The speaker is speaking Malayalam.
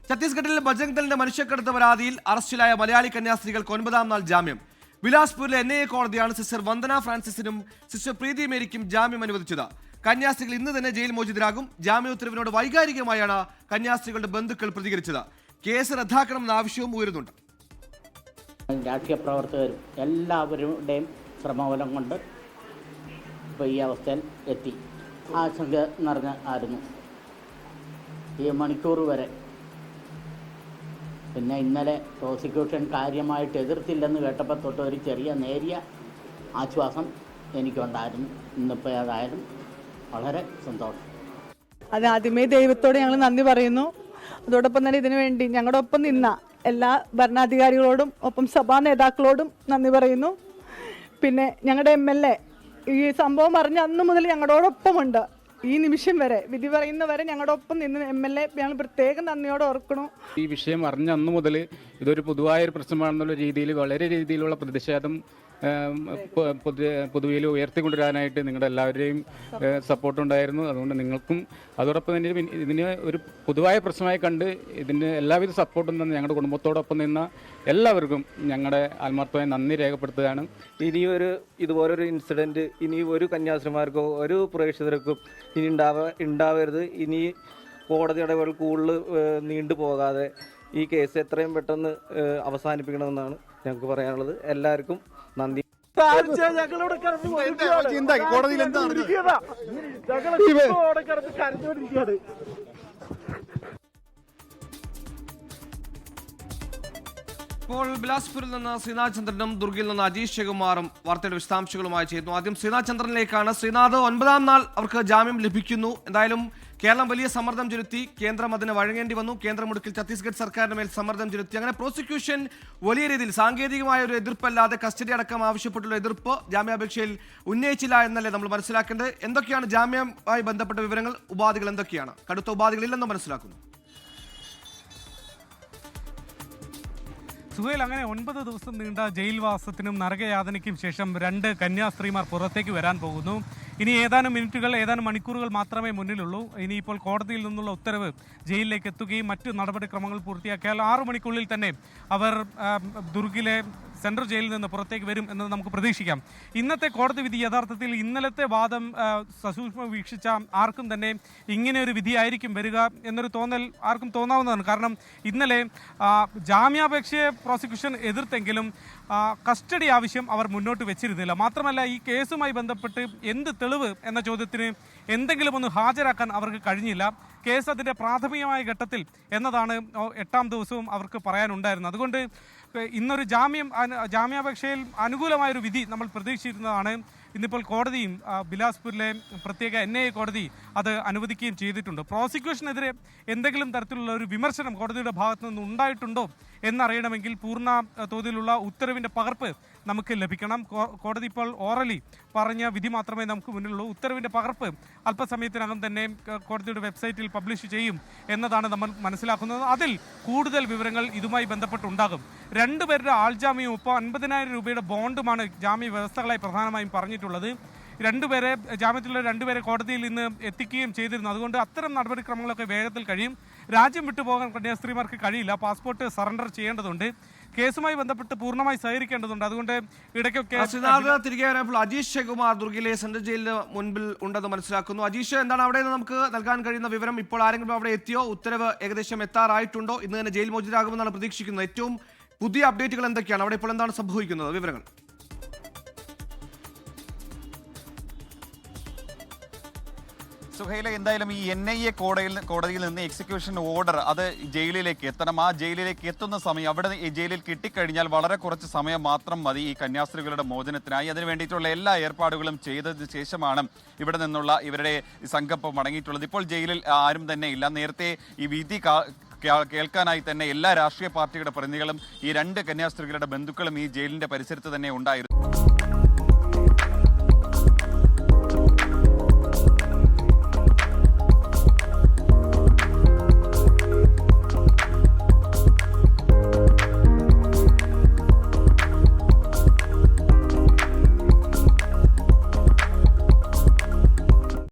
ഛത്തീസ്ഗഡിൽ ബജരംഗ് ദളിന്റെ മനുഷ്യക്കടത്ത് പരാതിയിൽ അറസ്റ്റിലായ മലയാളി കന്യാസ്ത്രീകൾക്ക് 9ാം നാൾ ജാമ്യം. ബിലാസ്പൂരിലെ NIA കോടതിയാണ് സിസ്റ്റർ വന്ദന ഫ്രാൻസിസിനും സിസ്റ്റർ പ്രീതി മേരിക്കും ജാമ്യം അനുവദിച്ചത്. കന്യാസ്ത്രീകൾ ഇന്ന് തന്നെ ജയിൽ മോചിതരാകും. ജാമ്യ ഉത്തരവിനോട് വൈകാരികമായാണ് കന്യാസ്ത്രീകളുടെ ബന്ധുക്കൾ പ്രതികരിച്ചത്. കേസ് റദ്ദാക്കണമെന്ന ആവശ്യവും ഉയരുന്നുണ്ട്. രാഷ്ട്രീയ പ്രവർത്തകരും എല്ലാവരുടെയും ശ്രമഫലം കൊണ്ട് ഇപ്പോൾ ഈ അവസ്ഥയിൽ എത്തി. ആശങ്ക നിറഞ്ഞ ആയിരുന്നു ഈ മണിക്കൂർ വരെ. പിന്നെ ഇന്നലെ പ്രോസിക്യൂഷൻ കാര്യമായിട്ട് എതിർത്തില്ലെന്ന് കേട്ടപ്പോൾ തൊട്ട് ഒരു ചെറിയ നേരിയ ആശ്വാസം എനിക്കുണ്ടായിരുന്നു. ഇന്നിപ്പോൾ ഏതായാലും വളരെ സന്തോഷം. അത് ആദ്യമേ ദൈവത്തോട് ഞങ്ങൾ നന്ദി പറയുന്നു. അതോടൊപ്പം തന്നെ ഇതിനു വേണ്ടി ഞങ്ങളുടെ ഒപ്പം നിന്ന എല്ലാ ഭരണാധികാരികളോടും ഒപ്പം സഭാ നേതാക്കളോടും നന്ദി പറയുന്നു. പിന്നെ ഞങ്ങളുടെ MLA ഈ സംഭവം അറിഞ്ഞ അന്ന് മുതൽ ഞങ്ങളോടൊപ്പമുണ്ട്. ഈ നിമിഷം വരെ വിധി പറയുന്നവരെ ഞങ്ങളുടെ ഒപ്പം നിന്ന് MLA ഞങ്ങൾ പ്രത്യേകം നന്ദിയോടെ ഓർക്കണു. ഈ വിഷയം അറിഞ്ഞ അന്ന് മുതൽ ഇതൊരു പൊതുവായൊരു പ്രശ്നമാണെന്നുള്ള രീതിയിൽ വളരെ രീതിയിലുള്ള പ്രതിഷേധം പൊതുവിൽ ഉയർത്തിക്കൊണ്ടുവരാനായിട്ട് നിങ്ങളുടെ എല്ലാവരുടെയും സപ്പോർട്ടുണ്ടായിരുന്നു. അതുകൊണ്ട് നിങ്ങൾക്കും അതോടൊപ്പം തന്നെ ഇതിന് ഒരു പൊതുവായ പ്രശ്നമായി കണ്ട് ഇതിന് എല്ലാവിധ സപ്പോർട്ടും തന്നെ ഞങ്ങളുടെ കുടുംബത്തോടൊപ്പം നിന്ന എല്ലാവർക്കും ഞങ്ങളുടെ ആത്മാർത്ഥമായ നന്ദി രേഖപ്പെടുത്തുകയാണ്. ഇനിയൊരു ഇതുപോലൊരു ഇൻസിഡൻറ്റ് ഇനി ഒരു കന്യാസ്ത്രീമാർക്കോ ഒരു പ്രേക്ഷിതർക്കും ഇനി ഉണ്ടാവരുത്. ഇനി കോടതി ഇടപെടൽ കൂടുതൽ നീണ്ടുപോകാതെ ഈ കേസ് എത്രയും പെട്ടെന്ന് അവസാനിപ്പിക്കണമെന്നാണ് ഞങ്ങൾക്ക് പറയാനുള്ളത്. എല്ലാവർക്കും നന്ദി. ഇപ്പോൾ ബിലാസ്പൂരിൽ നിന്ന് ശ്രീനാഥ് ചന്ദ്രനും ദുർഗയിൽ നിന്ന് അജീഷ് ശിവകുമാറും വാർത്തയുടെ വിശദാംശങ്ങളുമായി ചേരുന്നു. ആദ്യം ശ്രീനാഥ് ചന്ദ്രനിലേക്കാണ്. ശ്രീനാഥ്, 9ാം നാൾ അവർക്ക് ജാമ്യം ലഭിക്കുന്നു. എന്തായാലും കേരളം വലിയ സമ്മർദ്ദം ചെലുത്തി, കേന്ദ്രം അതിന് വഴങ്ങേണ്ടി വന്നു. കേന്ദ്രമുടുക്കിൽ ഛത്തീസ്ഗഡ് സർക്കാരിന് മേൽ സമ്മർദ്ദം ചെലുത്തി. അങ്ങനെ പ്രോസിക്യൂഷൻ വലിയ രീതിയിൽ സാങ്കേതികമായ ഒരു എതിർപ്പല്ലാതെ കസ്റ്റഡി അടക്കം ആവശ്യപ്പെട്ടുള്ള എതിർപ്പ് ജാമ്യാപേക്ഷയിൽ ഉന്നയിച്ചില്ല എന്നല്ലേ നമ്മൾ മനസ്സിലാക്കേണ്ടത്? എന്തൊക്കെയാണ് ജാമ്യവുമായി ബന്ധപ്പെട്ട വിവരങ്ങൾ? ഉപാധികൾ എന്തൊക്കെയാണ്? കടുത്ത ഉപാധികളില്ലെന്ന് മനസ്സിലാക്കുന്നു. സുഹേൽ, അങ്ങനെ 9 ദിവസം നീണ്ട ജയിൽവാസത്തിനും നരകയാതനയ്ക്കും ശേഷം 2 കന്യാസ്ത്രീമാർ പുറത്തേക്ക് വരാൻ പോകുന്നു. ഇനി ഏതാനും മിനിറ്റുകൾ, ഏതാനും മണിക്കൂറുകൾ മാത്രമേ മുന്നിലുള്ളൂ. ഇനിയിപ്പോൾ കോടതിയിൽ നിന്നുള്ള ഉത്തരവ് ജയിലിലേക്ക് എത്തുകയും മറ്റു നടപടിക്രമങ്ങൾ പൂർത്തിയാക്കിയാൽ 6 മണിക്കുള്ളിൽ തന്നെ അവർ ദുർഗിലെ സെൻട്രൽ ജയിലിൽ നിന്ന് പുറത്തേക്ക് വരും എന്നത് നമുക്ക് പ്രതീക്ഷിക്കാം. ഇന്നത്തെ കോടതി വിധി യഥാർത്ഥത്തിൽ ഇന്നലത്തെ വാദം സസൂക്ഷ്മം വീക്ഷിച്ച ആർക്കും തന്നെ ഇങ്ങനെ ഒരു വിധിയായിരിക്കും വരിക എന്നൊരു തോന്നൽ ആർക്കും തോന്നാവുന്നതാണ്. കാരണം ഇന്നലെ ജാമ്യാപേക്ഷയെ പ്രോസിക്യൂഷൻ എതിർത്തെങ്കിലും കസ്റ്റഡി ആവശ്യം അവർ മുന്നോട്ട് വെച്ചിരുന്നില്ല. മാത്രമല്ല, ഈ കേസുമായി ബന്ധപ്പെട്ട് എന്ത് തെളിവ് എന്ന ചോദ്യത്തിന് എന്തെങ്കിലും ഒന്ന് ഹാജരാക്കാൻ അവർക്ക് കഴിഞ്ഞില്ല. കേസ് അതിൻ്റെ പ്രാഥമികമായ ഘട്ടത്തിൽ എന്നതാണ് 8ാം ദിവസവും അവർക്ക് പറയാനുണ്ടായിരുന്നത്. അതുകൊണ്ട് ഇന്നൊരു ജാമ്യാപേക്ഷയിൽ അനുകൂലമായൊരു വിധി നമ്മൾ പ്രതീക്ഷിച്ചിരുന്നതാണ്. ഇന്നിപ്പോൾ കോടതിയും ബിലാസ്പൂരിലെ പ്രത്യേക NIA കോടതി അത് അനുവദിക്കുകയും ചെയ്തിട്ടുണ്ട്. പ്രോസിക്യൂഷനെതിരെ എന്തെങ്കിലും തരത്തിലുള്ള ഒരു വിമർശനം കോടതിയുടെ ഭാഗത്തു നിന്ന് ഉണ്ടായിട്ടുണ്ടോ എന്നറിയണമെങ്കിൽ പൂർണ്ണ തോതിലുള്ള ഉത്തരവിൻ്റെ പകർപ്പ് നമുക്ക് ലഭിക്കണം. കോടതി ഇപ്പോൾ ഓറലി പറഞ്ഞ വിധി മാത്രമേ നമുക്ക് മുന്നിലുള്ളൂ. ഉത്തരവിൻ്റെ പകർപ്പ് അല്പസമയത്തിനകം തന്നെ കോടതിയുടെ വെബ്സൈറ്റിൽ പബ്ലിഷ് ചെയ്യും എന്നതാണ് നമ്മൾ മനസ്സിലാക്കുന്നത്. അതിൽ കൂടുതൽ വിവരങ്ങൾ ഇതുമായി ബന്ധപ്പെട്ടുണ്ടാകും. 2 പേരുടെ ആൾജാമ്യവും 50,000 രൂപയുടെ ബോണ്ടുമാണ് ജാമ്യ വ്യവസ്ഥകളായി പ്രധാനമായും പറഞ്ഞിട്ടുള്ളത്. 2 പേരെ ജാമ്യത്തിലുള്ള 2 പേരെ കോടതിയിൽ ഇന്ന് എത്തിക്കുകയും ചെയ്തിരുന്നു. അതുകൊണ്ട് അത്തരം നടപടിക്രമങ്ങളൊക്കെ വേഗത്തിൽ കഴിയും. രാജ്യം വിട്ടുപോകാൻ കന്യാസ്ത്രീമാർക്ക് കഴിയില്ല. പാസ്പോർട്ട് സറണ്ടർ ചെയ്യേണ്ടതുണ്ട്. കേസുമായി ബന്ധപ്പെട്ട് പൂർണ്ണമായി സഹകരിക്കേണ്ടതുണ്ട്. അതുകൊണ്ട് ഇടയ്ക്കൊക്കെ തിരികെ വരാൻ അജീഷ് ശിവകുമാർ ദുർഗിലെ സെൻട്രൽ ജയിലിന് മുൻപിൽ ഉണ്ടെന്ന് മനസ്സിലാക്കുന്നു. അജീഷ്, എന്താണ് അവിടെ നിന്ന് നമുക്ക് നൽകാൻ കഴിയുന്ന വിവരം? ഇപ്പോൾ ആരെങ്കിലും അവിടെ എത്തിയോ? ഉത്തരവ് ഏകദേശം എത്താറായിട്ടുണ്ടോ? ഇന്ന് തന്നെ ജയിൽ മോചിതരാകുമെന്നാണ് പ്രതീക്ഷിക്കുന്നത്. ഏറ്റവും പുതിയ അപ്ഡേറ്റുകൾ എന്തൊക്കെയാണ്? അവിടെ ഇപ്പോൾ എന്താണ് സംഭവിക്കുന്നത്? വിവരങ്ങൾ. സുഹൈല, എന്തായാലും ഈ NIA കോടതിയിൽ നിന്ന് എക്സിക്യൂഷൻ ഓർഡർ അത് ജയിലിലേക്ക് എത്തണം. ആ ജയിലിലേക്ക് എത്തുന്ന സമയം അവിടെ ഈ ജയിലിൽ കിട്ടിക്കഴിഞ്ഞാൽ വളരെ കുറച്ച് സമയം മാത്രം മതി ഈ കന്യാസ്ത്രീകളുടെ മോചനത്തിനായി. അതിന് വേണ്ടിയിട്ടുള്ള എല്ലാ ഏർപ്പാടുകളും ചെയ്തതിന് ശേഷമാണ് ഇവിടെ നിന്നുള്ള ഇവരുടെ സംഘം മടങ്ങിയിട്ടുള്ളത്. ഇപ്പോൾ ജയിലിൽ ആരും തന്നെ ഇല്ല. നേരത്തെ ഈ വിധി കേൾക്കാനായി തന്നെ എല്ലാ രാഷ്ട്രീയ പാർട്ടികളുടെ പ്രതിനിധികളും ഈ 2 കന്യാസ്ത്രീകളുടെ ബന്ധുക്കളും ഈ ജയിലിന്റെ പരിസരത്ത് തന്നെ ഉണ്ടായിരുന്നു.